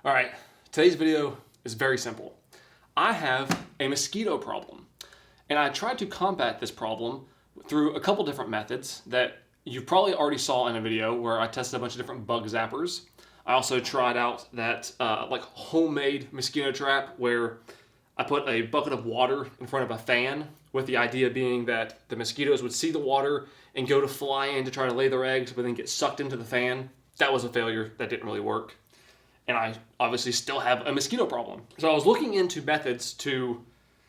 All right, today's video is very simple. I have a mosquito problem, and I tried to combat this problem through a couple different methods that you probably already saw in a video where I tested a bunch of different bug zappers. I also tried out that like homemade mosquito trap where I put a bucket of water in front of a fan with the idea being that the mosquitoes would see the water and go to fly in to try to lay their eggs, but then get sucked into the fan. That was a failure. That didn't really work. And I obviously still have a mosquito problem. So I was looking into methods to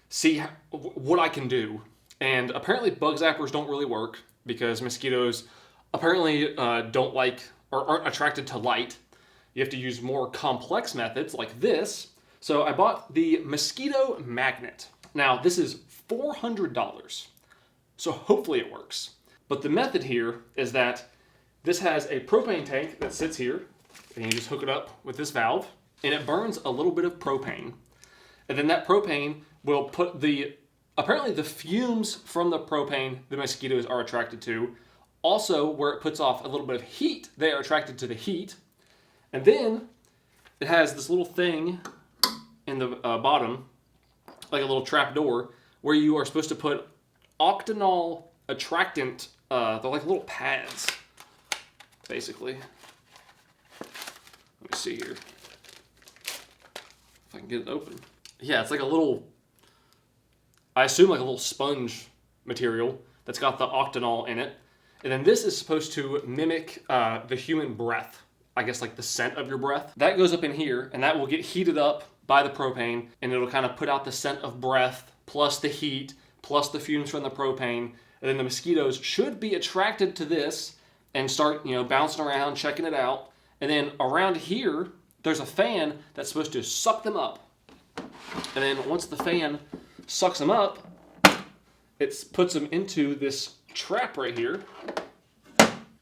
see what I can do. And apparently bug zappers don't really work because mosquitoes apparently don't like or aren't attracted to light. You have to use more complex methods like this. So I bought the mosquito magnet. Now this is $400. So hopefully it works. But the method here is that this has a propane tank that sits here. And you just hook it up with this valve, and it burns a little bit of propane. And then that propane will put apparently the fumes from the propane the mosquitoes are attracted to. Also, where it puts off a little bit of heat, they are attracted to the heat. And then it has this little thing in the bottom, like a little trap door, where you are supposed to put octanol attractant, they're like little pads, basically. Let me see here if I can get it open. Yeah, it's like a little, I assume like a little sponge material that's got the octanol in it. And then this is supposed to mimic the human breath. I guess like the scent of your breath. That goes up in here and that will get heated up by the propane and it'll kind of put out the scent of breath plus the heat plus the fumes from the propane. And then the mosquitoes should be attracted to this and start, bouncing around, checking it out. And then around here, there's a fan that's supposed to suck them up. And then once the fan sucks them up, it puts them into this trap right here,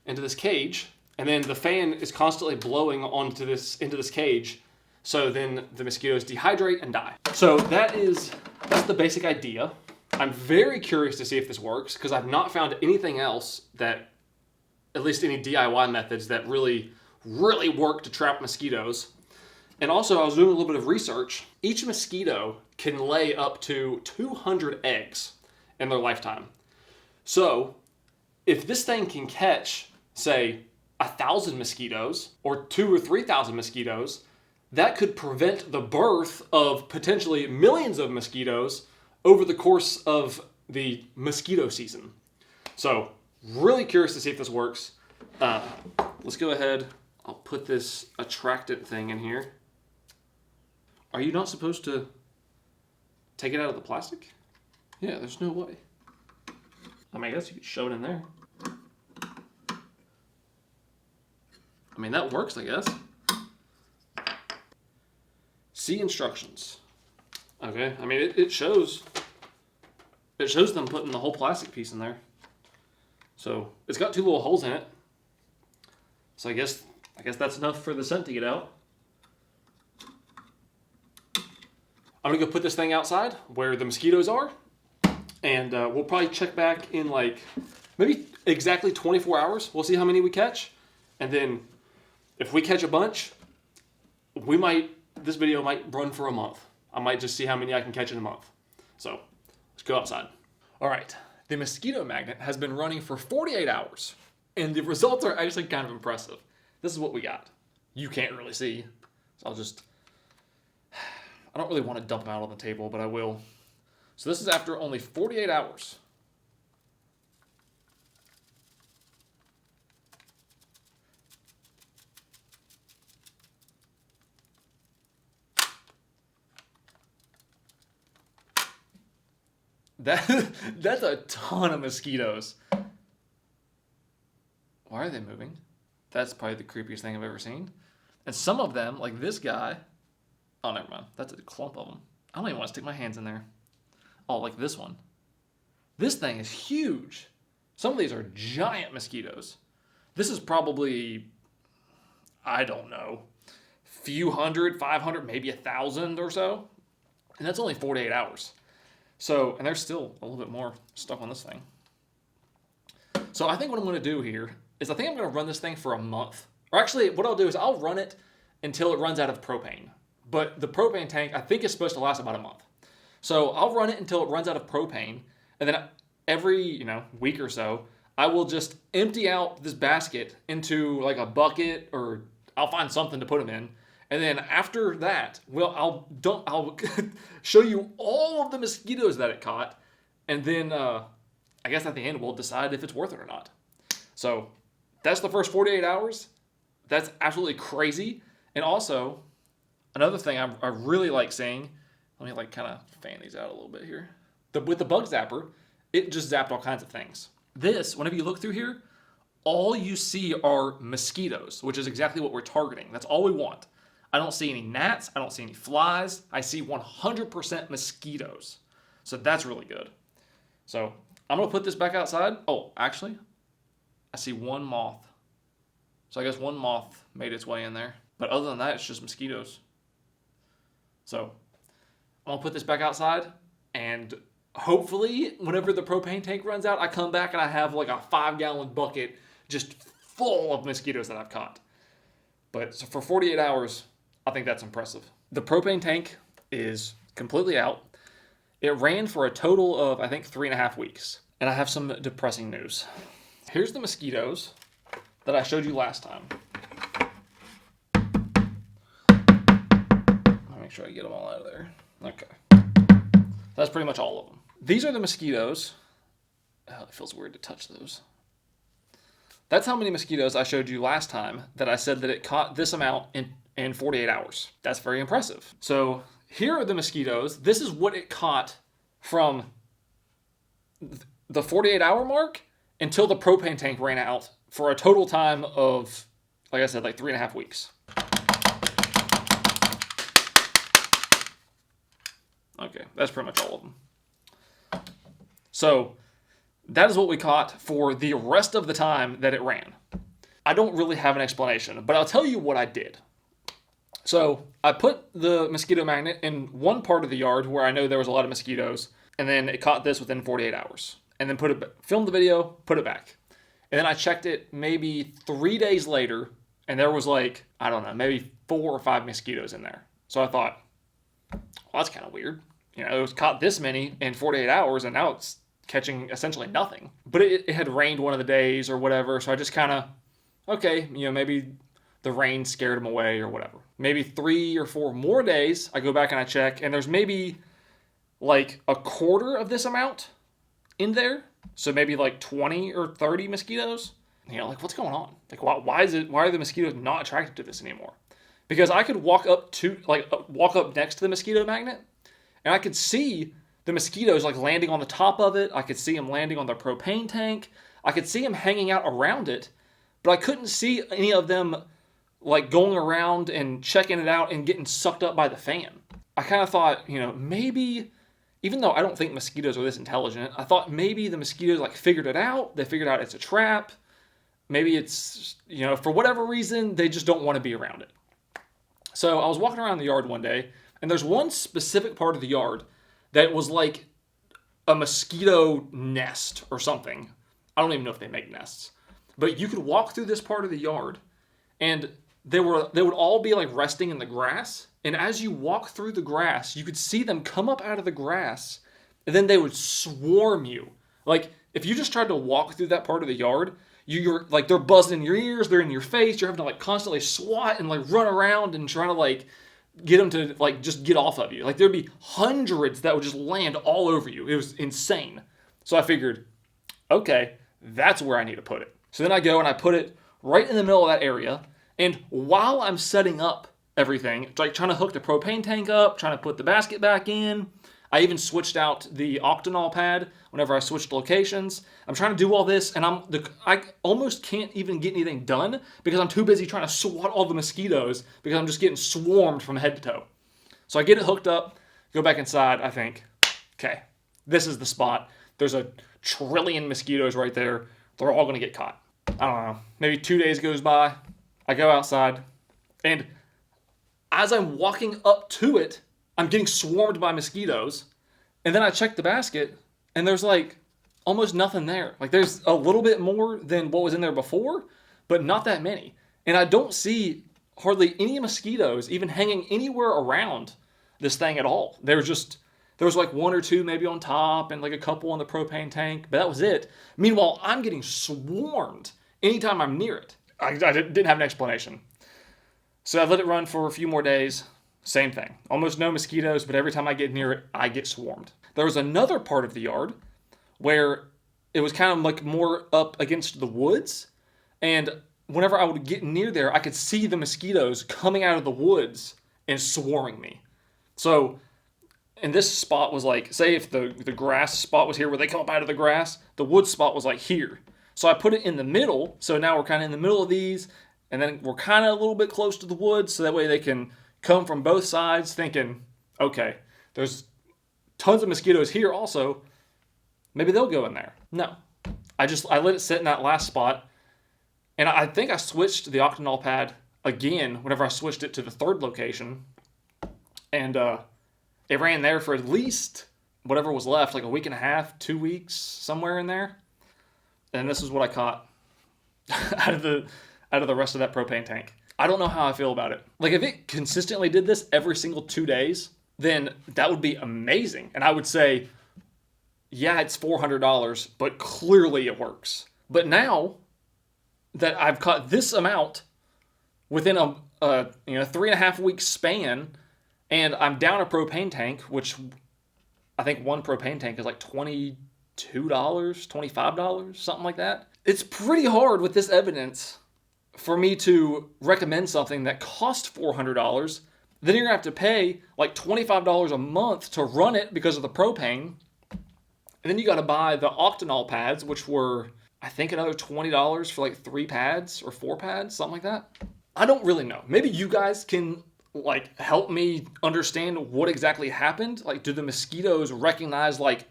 into this cage. And then the fan is constantly blowing into this cage. So then the mosquitoes dehydrate and die. So that's the basic idea. I'm very curious to see if this works because I've not found anything else that, at least any DIY methods that really work to trap mosquitoes. And also I was doing a little bit of research. Each mosquito can lay up to 200 eggs in their lifetime. So if this thing can catch, say, 1,000 mosquitoes or 2,000 or 3,000 mosquitoes, that could prevent the birth of potentially millions of mosquitoes over the course of the mosquito season. So really curious to see if this works. Let's go ahead. I'll put this attractant thing in here. Are you not supposed to take it out of the plastic? Yeah, there's no way. I mean, I guess you could shove it in there. I mean, that works, I guess. See instructions. Okay, I mean, it shows them putting the whole plastic piece in there. So it's got 2 little holes in it. So I guess that's enough for the scent to get out. I'm gonna go put this thing outside where the mosquitoes are, and we'll probably check back in like maybe exactly 24 hours. We'll see how many we catch, and then if we catch a bunch, this video might run for a month. I might just see how many I can catch in a month. So let's go outside. All right, the mosquito magnet has been running for 48 hours. And the results are actually kind of impressive. This is what we got. You can't really see. So I don't really want to dump them out on the table, but I will. So this is after only 48 hours. That's a ton of mosquitoes. Why are they moving? That's probably the creepiest thing I've ever seen. And some of them, like this guy, oh, never mind. That's a clump of them. I don't even want to stick my hands in there. Oh, like this one. This thing is huge. Some of these are giant mosquitoes. This is probably, I don't know, few hundred, 500, maybe 1,000 or so. And that's only 48 hours. So, and there's still a little bit more stuff on this thing. So I think what I'm going to do here is I think I'm going to run this thing for a month. Or actually, what I'll do is I'll run it until it runs out of propane. But the propane tank, I think, is supposed to last about a month. So I'll run it until it runs out of propane, and then every week or so, I will just empty out this basket into like a bucket, or I'll find something to put them in. And then after that, I'll show you all of the mosquitoes that it caught, and then I guess at the end we'll decide if it's worth it or not. So that's the first 48 hours. That's absolutely crazy. And also, another thing I really like seeing, let me kind of fan these out a little bit here. With the bug zapper, it just zapped all kinds of things. This, whenever you look through here, all you see are mosquitoes, which is exactly what we're targeting. That's all we want. I don't see any gnats. I don't see any flies. I see 100% mosquitoes. So that's really good. So I'm going to put this back outside. Oh, actually, I see one moth. So I guess one moth made its way in there. But other than that, it's just mosquitoes. So I'm going to put this back outside, and hopefully whenever the propane tank runs out, I come back and I have like a 5-gallon bucket just full of mosquitoes that I've caught. But so for 48 hours, I think that's impressive. The propane tank is completely out. It ran for a total of, I think, 3.5 weeks. And I have some depressing news. Here's the mosquitoes that I showed you last time. I'll make sure I get them all out of there. Okay. That's pretty much all of them. These are the mosquitoes. Oh, it feels weird to touch those. That's how many mosquitoes I showed you last time that I said that it caught this amount in 48 hours. That's very impressive. So here are the mosquitoes. This is what it caught from the 48-hour mark until the propane tank ran out, for a total time of, like I said, like 3.5 weeks. Okay, that's pretty much all of them. So that is what we caught for the rest of the time that it ran. I don't really have an explanation, but I'll tell you what I did. So I put the mosquito magnet in one part of the yard where I know there was a lot of mosquitoes, and then it caught this within 48 hours. And then filmed the video, put it back. And then I checked it maybe 3 days later, and there was like, I don't know, maybe 4 or 5 mosquitoes in there. So I thought, well, that's kind of weird. It was caught this many in 48 hours, and now it's catching essentially nothing. But it had rained one of the days or whatever, so I just kind of, okay, maybe the rain scared them away or whatever. Maybe 3 or 4 more days, I go back and I check, and there's maybe like a quarter of this amount in there. So maybe like 20 or 30 mosquitoes. Like, what's going on? Like, why are the mosquitoes not attracted to this anymore? Because I could walk up next to the mosquito magnet, and I could see the mosquitoes like landing on the top of it. I could see them landing on the propane tank. I could see them hanging out around it, but I couldn't see any of them like going around and checking it out and getting sucked up by the fan. I kind of thought, maybe, even though I don't think mosquitoes are this intelligent, I thought maybe the mosquitoes like figured it out. They figured out it's a trap. Maybe it's, for whatever reason, they just don't want to be around it. So I was walking around the yard one day, and there's one specific part of the yard that was like a mosquito nest or something. I don't even know if they make nests. But you could walk through this part of the yard, and they would all be like resting in the grass. And as you walk through the grass, you could see them come up out of the grass, and then they would swarm you. Like, if you just tried to walk through that part of the yard, you're like, they're buzzing in your ears, they're in your face, you're having to like constantly swat and like run around and trying to like get them to like just get off of you. Like, there'd be hundreds that would just land all over you. It was insane. So I figured, okay, that's where I need to put it. So then I go and I put it right in the middle of that area. And while I'm setting up everything, like trying to hook the propane tank up, trying to put the basket back in, I even switched out the octanol pad whenever I switched locations. I'm trying to do all this, and I almost can't even get anything done because I'm too busy trying to swat all the mosquitoes because I'm just getting swarmed from head to toe. So I get it hooked up, go back inside, I think, okay, this is the spot. There's a trillion mosquitoes right there. They're all going to get caught. I don't know. Maybe 2 days goes by. I go outside, and as I'm walking up to it, I'm getting swarmed by mosquitoes. And then I check the basket, and there's like almost nothing there. Like, there's a little bit more than what was in there before, but not that many. And I don't see hardly any mosquitoes even hanging anywhere around this thing at all. There was like one or two maybe on top and like a couple on the propane tank, but that was it. Meanwhile, I'm getting swarmed anytime I'm near it. I didn't have an explanation. So I let it run for a few more days. Same thing. Almost no mosquitoes, but every time I get near it, I get swarmed. There was another part of the yard where it was kind of like more up against the woods. And whenever I would get near there, I could see the mosquitoes coming out of the woods and swarming me. So, and this spot was like, say if the grass spot was here where they come up out of the grass, the wood spot was like here. So I put it in the middle. So now we're kind of in the middle of these. And then we're kind of a little bit close to the woods. So that way they can come from both sides thinking, okay, there's tons of mosquitoes here also. Maybe they'll go in there. No. I let it sit in that last spot. And I think I switched the octanol pad again whenever I switched it to the third location. And it ran there for at least whatever was left, like a week and a half, 2 weeks, somewhere in there. And this is what I caught out of the rest of that propane tank. I don't know how I feel about it. Like if it consistently did this every single 2 days, then that would be amazing. And I would say, yeah, it's $400, but clearly it works. But now that I've caught this amount within a 3.5 week span, and I'm down a propane tank, which I think one propane tank is like $22, $25, something like that. It's pretty hard with this evidence for me to recommend something that costs $400. Then you're going to have to pay like $25 a month to run it because of the propane. And then you got to buy the octanol pads, which were, I think, another $20 for like 3 pads or 4 pads, something like that. I don't really know. Maybe you guys can like help me understand what exactly happened. Like, do the mosquitoes recognize like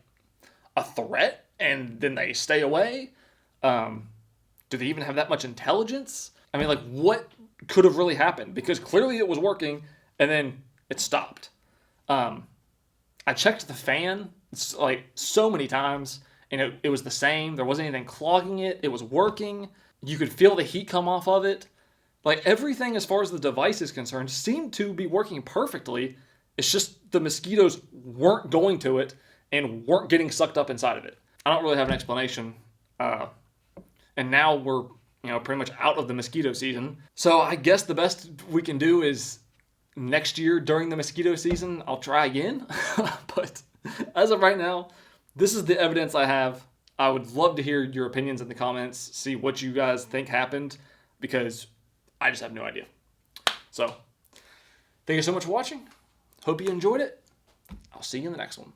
a threat and then they stay away? Do they even have that much intelligence? I mean, like, what could have really happened? Because clearly it was working and then it stopped. I checked the fan like so many times and it was the same. There wasn't anything clogging it. It was working. You could feel the heat come off of it. Like everything as far as the device is concerned seemed to be working perfectly. It's just the mosquitoes weren't going to it and weren't getting sucked up inside of it. I don't really have an explanation. And now we're, pretty much out of the mosquito season. So I guess the best we can do is next year during the mosquito season, I'll try again. But as of right now, this is the evidence I have. I would love to hear your opinions in the comments, see what you guys think happened, because I just have no idea. So, thank you so much for watching. Hope you enjoyed it. I'll see you in the next one.